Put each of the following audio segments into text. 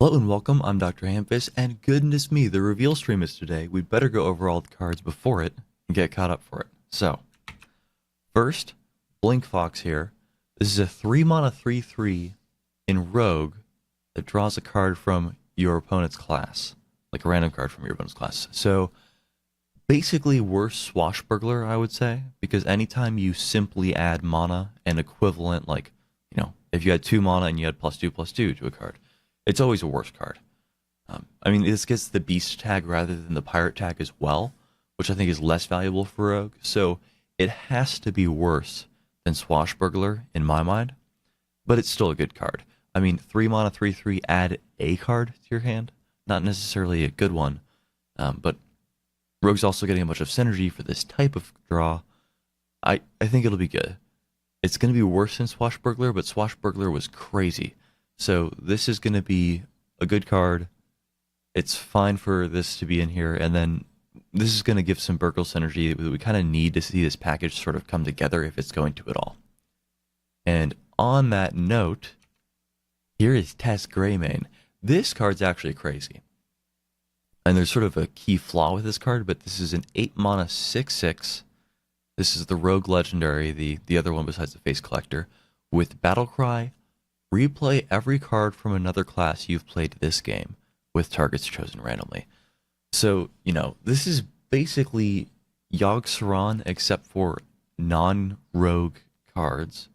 Hello and welcome, I'm DrHamfist, and goodness me, the reveal stream is today. We'd better go over all the cards before it and get caught up for it. So, first, Blink Fox here. This is a 3-mana 3/3 in Rogue that draws a card from your opponent's class, like a random card from your opponent's class. So, basically worse Swashbuckler, I would say, because anytime you simply add mana and equivalent, like, if you had 2 mana and you had +2/+2 to a card, it's always a worse card. I mean, this gets the beast tag rather than the pirate tag as well, which I think is less valuable for Rogue. So it has to be worse than Swashbuckler in my mind, but it's still a good card. I mean, 3-mana 3/3, add a card to your hand, not necessarily a good one, but Rogue's also getting a bunch of synergy for this type of draw. I think it'll be good. It's going to be worse than Swashbuckler, but Swashbuckler was crazy. So this is going to be a good card. It's fine for this to be in here, and then this is going to give some Burgle synergy. We kind of need to see this package sort of come together if it's going to at all. And on that note, here is Tess Greymane. This card's actually crazy. And there's sort of a key flaw with this card, but this is an 8-mana 6/6. This is the Rogue Legendary, the other one besides the Face Collector, with Battlecry. Replay every card from another class you've played this game with targets chosen randomly. So, this is basically Yogg-Saron except for non-rogue cards,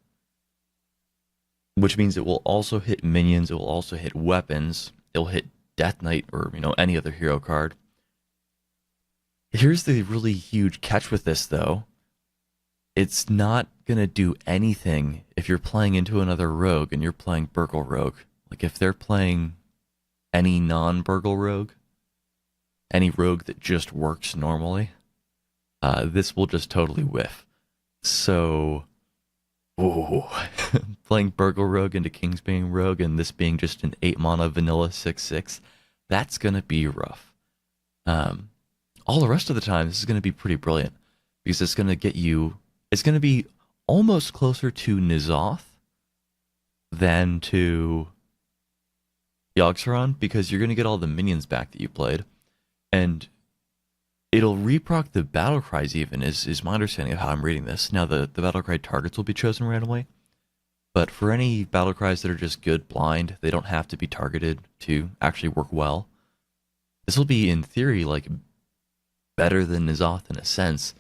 which means it will also hit minions, it will also hit weapons, it'll hit Death Knight or, any other hero card. Here's the really huge catch with this, though. It's not going to do anything if you're playing into another rogue and you're playing Burgle Rogue. Like, if they're playing any non-Burgle Rogue, any rogue that just works normally, this will just totally whiff. So, playing Burgle Rogue into Kingsbane Rogue and this being just an 8-mana vanilla 6/6, that's going to be rough. All the rest of the time, this is going to be pretty brilliant because it's going to get you... It's going to be almost closer to N'Zoth than to Yogg-Saron because you're going to get all the minions back that you played. And it'll reproc the battle cries even, is my understanding of how I'm reading this. Now, the battle cry targets will be chosen randomly. But for any battle cries that are just good blind, they don't have to be targeted to actually work well. This will be, in theory, like better than N'Zoth in a sense,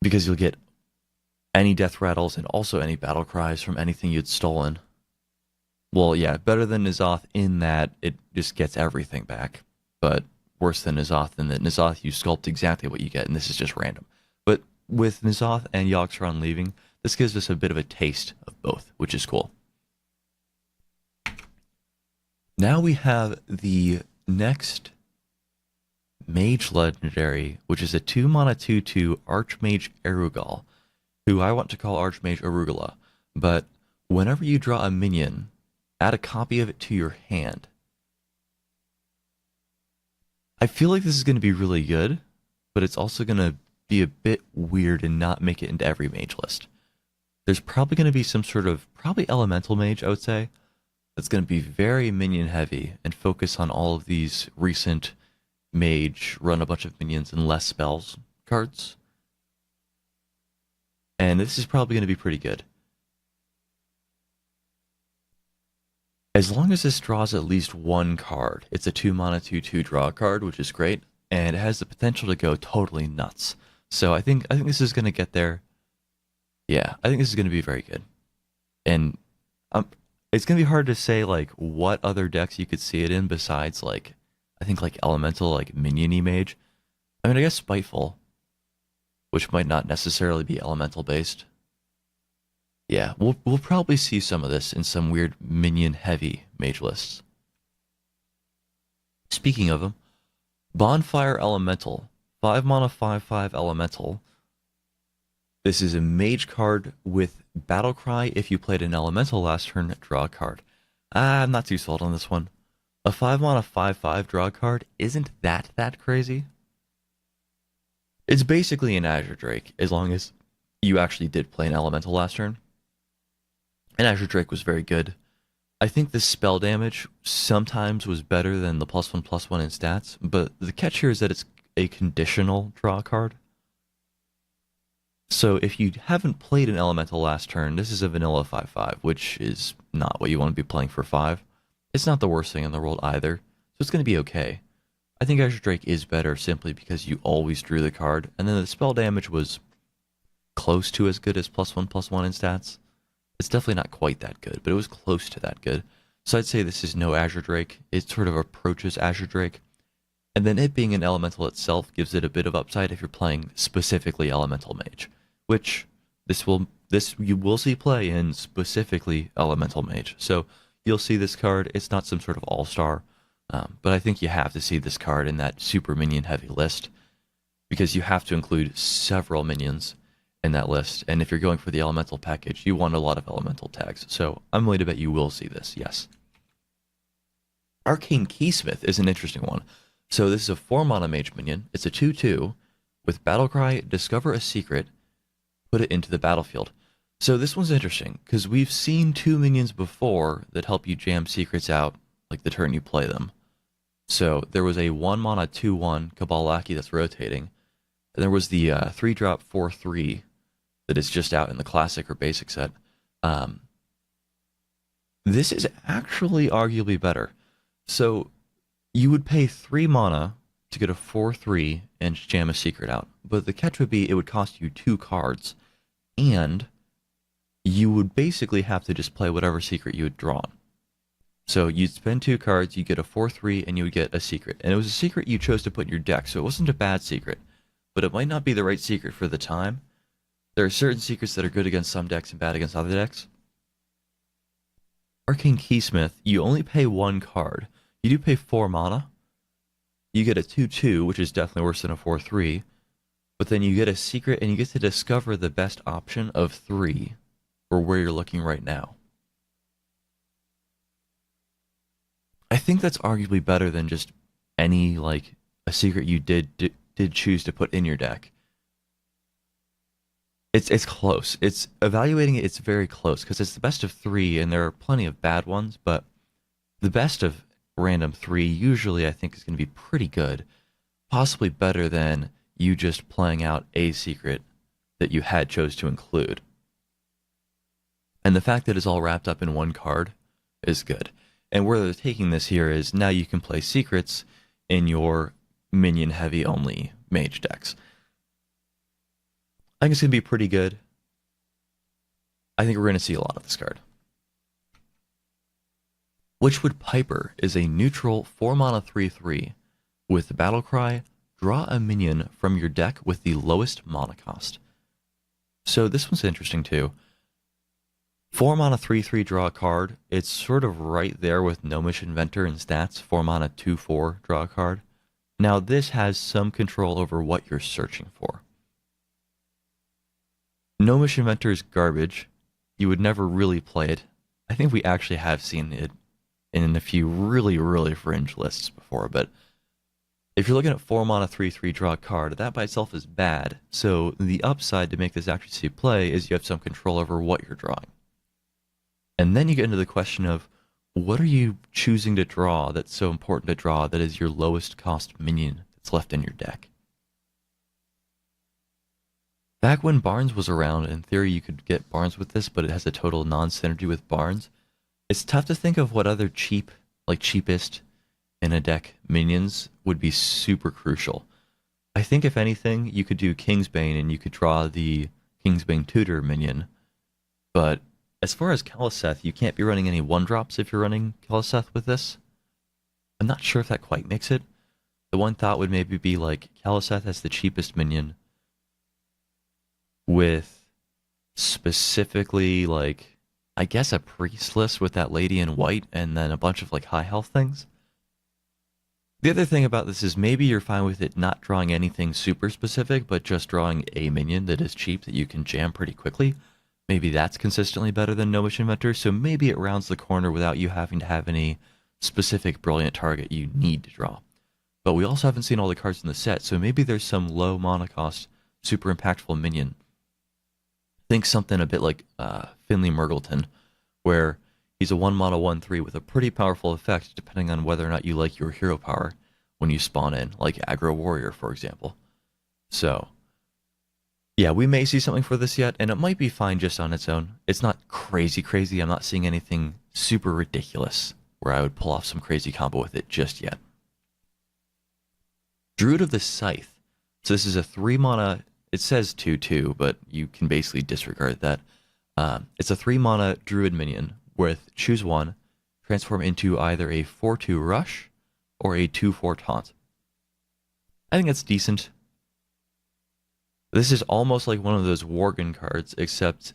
because you'll get any death rattles and also any battle cries from anything you'd stolen. Well, yeah, better than N'Zoth in that it just gets everything back, but worse than N'Zoth in that N'Zoth you sculpt exactly what you get, and this is just random. But with N'Zoth and Yogg-Saron leaving, this gives us a bit of a taste of both, which is cool. Now we have the next Mage Legendary, which is a 2-mana 2/2 Archmage Erugal, who I want to call Archmage Arugula. But whenever you draw a minion, add a copy of it to your hand. I feel like this is going to be really good, but it's also going to be a bit weird and not make it into every mage list. There's probably going to be some sort of, probably elemental mage, I would say, that's going to be very minion heavy and focus on all of these recent mage, run a bunch of minions and less spells cards. And this is probably going to be pretty good. As long as this draws at least one card, it's a 2-mana 2/2 draw card, which is great, and it has the potential to go totally nuts. So I think this is going to get there. Yeah, I think this is going to be very good. And it's going to be hard to say like what other decks you could see it in besides like, I think like elemental, like minion-y mage. I mean, I guess Spiteful, which might not necessarily be elemental based. Yeah, we'll probably see some of this in some weird minion-heavy mage lists. Speaking of them, Bonfire Elemental, 5-mana 5/5 Elemental. This is a mage card with Battlecry. If you played an elemental last turn, draw a card. I'm not too sold on this one. A 5-mana 5/5 draw card isn't that crazy. It's basically an Azure Drake, as long as you actually did play an elemental last turn. And Azure Drake was very good. I think the spell damage sometimes was better than the +1/+1 in stats, but the catch here is that it's a conditional draw card. So if you haven't played an elemental last turn, this is a vanilla 5/5, which is not what you want to be playing for 5. It's not the worst thing in the world either, so it's going to be okay. I think Azure Drake is better simply because you always drew the card, and then the spell damage was close to as good as +1/+1 in stats. It's definitely not quite that good, but it was close to that good. So I'd say this is no Azure Drake. It sort of approaches Azure Drake. And then it being an elemental itself gives it a bit of upside if you're playing specifically Elemental Mage, which you will see play in specifically Elemental Mage. So you'll see this card. It's not some sort of all-star, but I think you have to see this card in that super minion heavy list because you have to include several minions in that list. And if you're going for the elemental package, you want a lot of elemental tags. So I'm willing to bet you will see this, yes. Arcane Keysmith is an interesting one. So this is a 4-mana mage minion. It's a 2/2 with Battlecry, discover a secret, put it into the battlefield. So this one's interesting because we've seen 2 minions before that help you jam secrets out like the turn you play them. So there was a 1-mana 2/1 Cabal Lackey that's rotating. And there was the 3-drop 4/3 that is just out in the classic or basic set. This is actually arguably better. So you would pay 3 mana to get a 4/3 and jam a secret out. But the catch would be it would cost you 2 cards. And you would basically have to just play whatever secret you had drawn. So you'd spend 2 cards, you get a 4/3, and you would get a secret. And it was a secret you chose to put in your deck, so it wasn't a bad secret. But it might not be the right secret for the time. There are certain secrets that are good against some decks and bad against other decks. Arcane Keysmith, you only pay 1 card. You do pay 4 mana. You get a 2/2, which is definitely worse than a 4/3. But then you get a secret and you get to discover the best option of 3 for where you're looking right now. I think that's arguably better than just any, like, a secret you did choose to put in your deck. It's close. It's evaluating it, it's very close because it's the best of 3 and there are plenty of bad ones, but the best of random 3 usually I think is going to be pretty good, possibly better than you just playing out a secret that you had chose to include. And the fact that it's all wrapped up in 1 card is good. And where they're taking this here is now you can play secrets in your minion heavy only mage decks. I think it's going to be pretty good. I think we're going to see a lot of this card. Witchwood Piper is a neutral 4-mana 3/3 with the Battlecry, draw a minion from your deck with the lowest mana cost. So this one's interesting too. 4-mana 3/3 draw a card. It's sort of right there with Gnomish Inventor in stats, 4-mana 2/4 draw a card. Now this has some control over what you're searching for. Gnomish Inventor is garbage. You would never really play it. I think we actually have seen it in a few really, really fringe lists before, but if you're looking at 4-mana 3/3 draw a card, that by itself is bad. So the upside to make this actually see play is you have some control over what you're drawing. And then you get into the question of what are you choosing to draw that's so important to draw that is your lowest cost minion that's left in your deck. Back when Barnes was around, in theory you could get Barnes with this, but it has a total non-synergy with Barnes. It's tough to think of what other cheapest in a deck minions would be super crucial. I think if anything, you could do Kingsbane and you could draw the Kingsbane Tutor minion. But as far as Kaliseth, you can't be running any 1-drops if you're running Kaliseth with this. I'm not sure if that quite makes it. The one thought would maybe be like Kaliseth as the cheapest minion with specifically like, I guess a priest list with that lady in white and then a bunch of like high health things. The other thing about this is maybe you're fine with it not drawing anything super specific, but just drawing a minion that is cheap that you can jam pretty quickly. Maybe that's consistently better than Gnomish Inventor, so maybe it rounds the corner without you having to have any specific brilliant target you need to draw. But we also haven't seen all the cards in the set, so maybe there's some low mana cost, super impactful minion. Think something a bit like Finley Murgleton, where He's a 1 mana 1/3 with a pretty powerful effect depending on whether or not you like your hero power when you spawn in, like Aggro Warrior, for example. So, yeah, we may see something for this yet, and it might be fine just on its own. It's not crazy crazy. I'm not seeing anything super ridiculous where I would pull off some crazy combo with it just yet. Druid of the Scythe. So this is a 3 mana, it says 2/2, but you can basically disregard that. It's a 3 mana Druid minion with choose one, transform into either a 4/2 Rush or a 2/4 Taunt. I think that's decent. This is almost like one of those Worgen cards, except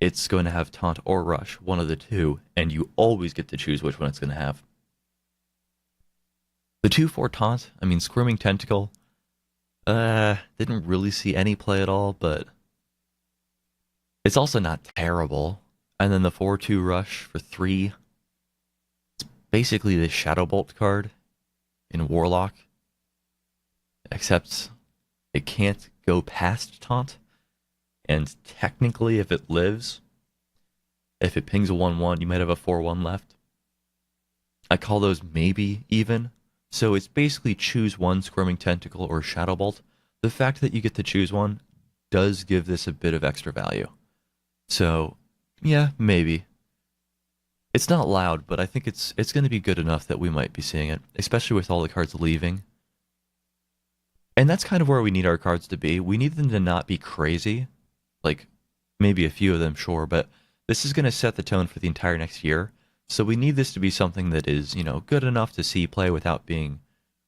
it's going to have Taunt or Rush, one of the two, and you always get to choose which one it's going to have. The 2/4 Taunt, I mean, Squirming Tentacle, didn't really see any play at all, but it's also not terrible. And then the 4/2 Rush for 3, it's basically the Shadow Bolt card in Warlock, except it can't go past Taunt, and technically if it lives, if it pings a 1/1, you might have a 4/1 left. I call those maybe even. So it's basically choose one Squirming Tentacle or Shadow Bolt. The fact that you get to choose one does give this a bit of extra value. So, yeah, maybe. It's not loud, but I think it's going to be good enough that we might be seeing it, especially with all the cards leaving. And that's kind of where we need our cards to be. We need them to not be crazy, like maybe a few of them, sure, but this is going to set the tone for the entire next year. So we need this to be something that is, good enough to see play without being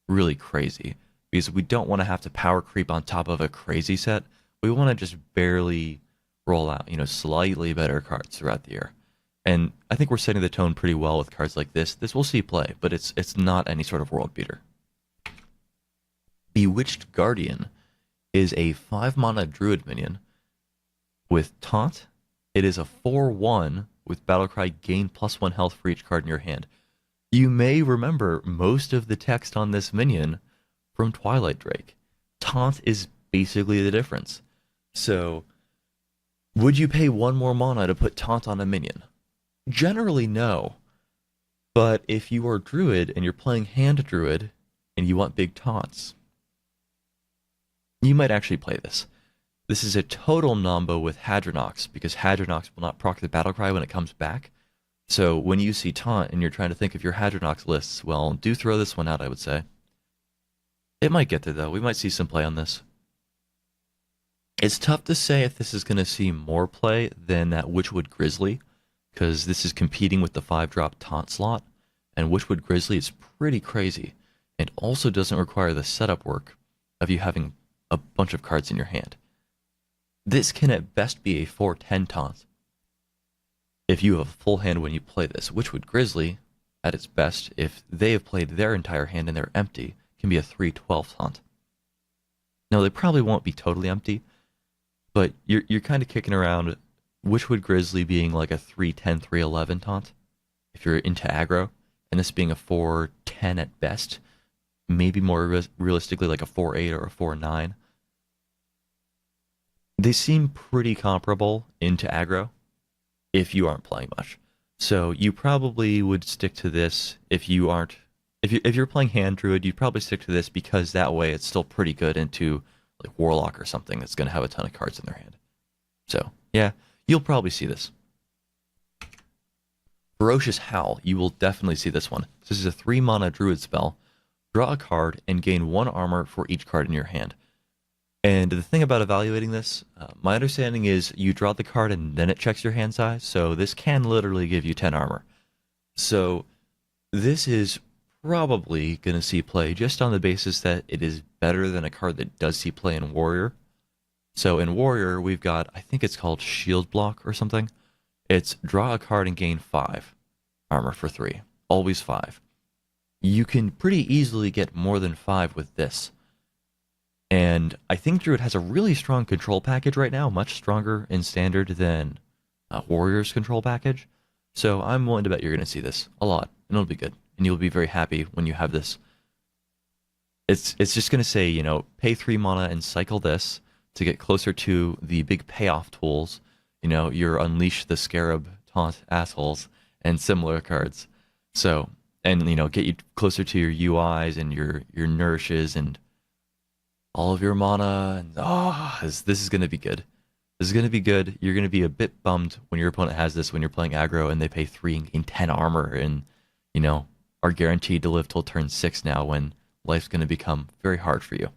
really crazy. Because we don't want to have to power creep on top of a crazy set. We want to just barely roll out, slightly better cards throughout the year. And I think we're setting the tone pretty well with cards like this. This will see play, but it's not any sort of world beater. Bewitched Guardian is a 5 mana Druid minion with Taunt. It is a 4/1 with Battlecry, gain +1 health for each card in your hand. You may remember most of the text on this minion from Twilight Drake. Taunt is basically the difference. So, would you pay 1 more mana to put Taunt on a minion? Generally, no. But if you are Druid and you're playing Hand Druid and you want big taunts, you might actually play this. This is a total nombo with Hadronox, because Hadronox will not proc the Battlecry when it comes back. So when you see Taunt and you're trying to think of your Hadronox lists, well, do throw this one out, I would say. It might get there, though. We might see some play on this. It's tough to say if this is going to see more play than that Witchwood Grizzly, because this is competing with the 5-drop Taunt slot, and Witchwood Grizzly is pretty crazy, and also doesn't require the setup work of you having a bunch of cards in your hand. This can at best be a 4/10 Taunt if you have a full hand when you play this. Witchwood Grizzly, at its best, if they have played their entire hand and they're empty, can be a 3/12 Taunt. Now, they probably won't be totally empty, but you're kind of kicking around Witchwood Grizzly being like a 3/10, 3/11 Taunt if you're into aggro, and this being a 4/10 at best, maybe more realistically like a 4/8 or a 4/9. They seem pretty comparable into aggro if you aren't playing much. So you probably would stick to this if you're playing Hand Druid, you'd probably stick to this because that way it's still pretty good into like Warlock or something that's going to have a ton of cards in their hand. So, yeah, you'll probably see this. Ferocious Howl, you will definitely see this one. This is a 3 mana Druid spell. Draw a card and gain 1 armor for each card in your hand. And the thing about evaluating this, my understanding is you draw the card and then it checks your hand size, so this can literally give you 10 armor. So this is probably going to see play just on the basis that it is better than a card that does see play in Warrior. So in Warrior, we've got, I think it's called Shield Block or something. It's draw a card and gain 5 armor for 3. Always 5. You can pretty easily get more than 5 with this. And I think Druid has a really strong control package right now, much stronger in Standard than Warrior's control package. So I'm willing to bet you're going to see this a lot, and it'll be good. And you'll be very happy when you have this. It's just going to say, pay 3 mana and cycle this to get closer to the big payoff tools. Your Unleash the Scarab Taunt assholes, and similar cards. So, and get you closer to your UIs and your nourishes and all of your mana. And this is gonna be good. This is gonna be good. You're gonna be a bit bummed when your opponent has this when you're playing aggro and they pay 3 and gain 10 armor and are guaranteed to live till turn 6 now when life's gonna become very hard for you.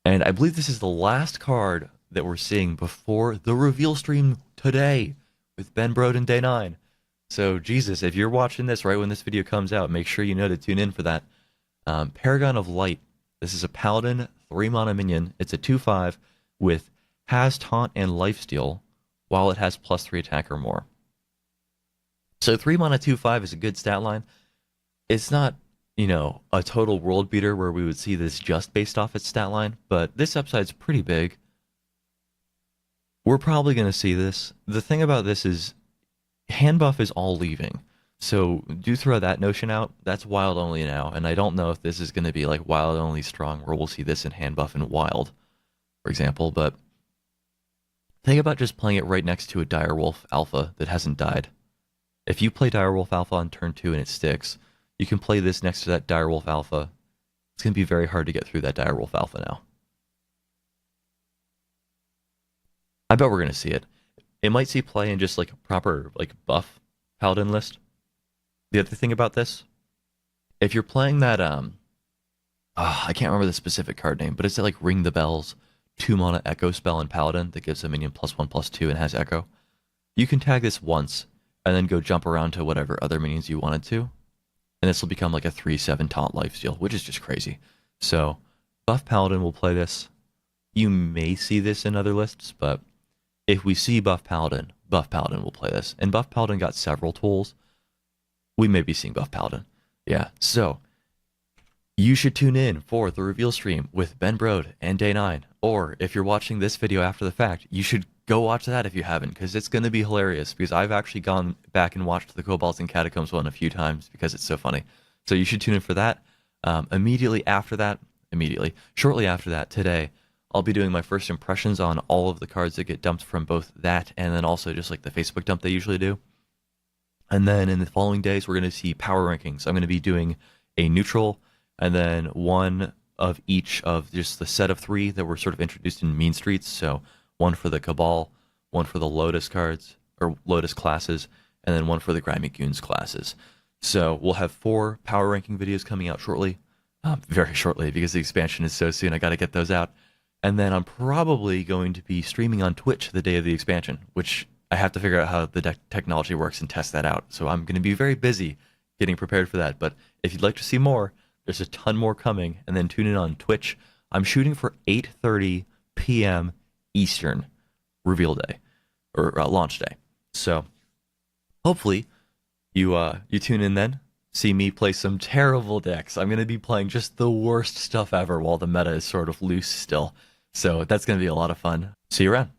And I believe this is the last card that we're seeing before the reveal stream today with Ben Brode and Day 9. So, Jesus, if you're watching this right when this video comes out, make sure you know to tune in for that. Paragon of Light. This is a Paladin 3 mana minion. It's a 2/5 with has Taunt and Lifesteal while it has +3 attack or more. So 3 mana 2/5 is a good stat line. It's not a total world beater where we would see this just based off its stat line, but this upside's pretty big. We're probably going to see this. The thing about this is hand buff is all leaving. So do throw that notion out. That's wild only now, and I don't know if this is going to be like wild only strong where we'll see this in hand buff and wild, for example, but think about just playing it right next to a Direwolf Alpha that hasn't died. If you play Direwolf Alpha on turn 2 and it sticks, you can play this next to that Direwolf Alpha. It's going to be very hard to get through that Direwolf Alpha now. I bet we're going to see it. It might see play in just like a proper buff Paladin list. The other thing about this, if you're playing that, I can't remember the specific card name, but it's like Ring the Bells 2 mana Echo spell in Paladin that gives a minion +1/+2 and has Echo. You can tag this once and then go jump around to whatever other minions you wanted to. And this will become like a 3/7 taunt lifesteal, which is just crazy. So, buff Paladin will play this. You may see this in other lists, but if we see buff Paladin will play this. And buff Paladin got several tools. We may be seeing buff Paladin. Yeah, so you should tune in for the reveal stream with Ben Brode and Day 9. Or if you're watching this video after the fact, you should go watch that if you haven't, because it's going to be hilarious, because I've actually gone back and watched the Kobolds and Catacombs one a few times because it's so funny. So you should tune in for that. Shortly after that, today, I'll be doing my first impressions on all of the cards that get dumped from both that and then also just like the Facebook dump they usually do. And then in the following days, we're going to see power rankings. I'm going to be doing a neutral and then one of each of just the set of 3 that were sort of introduced in Mean Streets. So one for the Cabal, one for the Lotus cards, or Lotus classes, and then one for the Grimy Goons classes. So we'll have 4 power ranking videos coming out shortly, very shortly, because the expansion is so soon. I got to get those out. And then I'm probably going to be streaming on Twitch the day of the expansion, which I have to figure out how the technology works and test that out. So I'm going to be very busy getting prepared for that. But if you'd like to see more, there's a ton more coming. And then tune in on Twitch. I'm shooting for 8:30 p.m. Eastern reveal day or launch day. So hopefully you tune in then, see me play some terrible decks. I'm going to be playing just the worst stuff ever while the meta is sort of loose still. So that's going to be a lot of fun. See you around.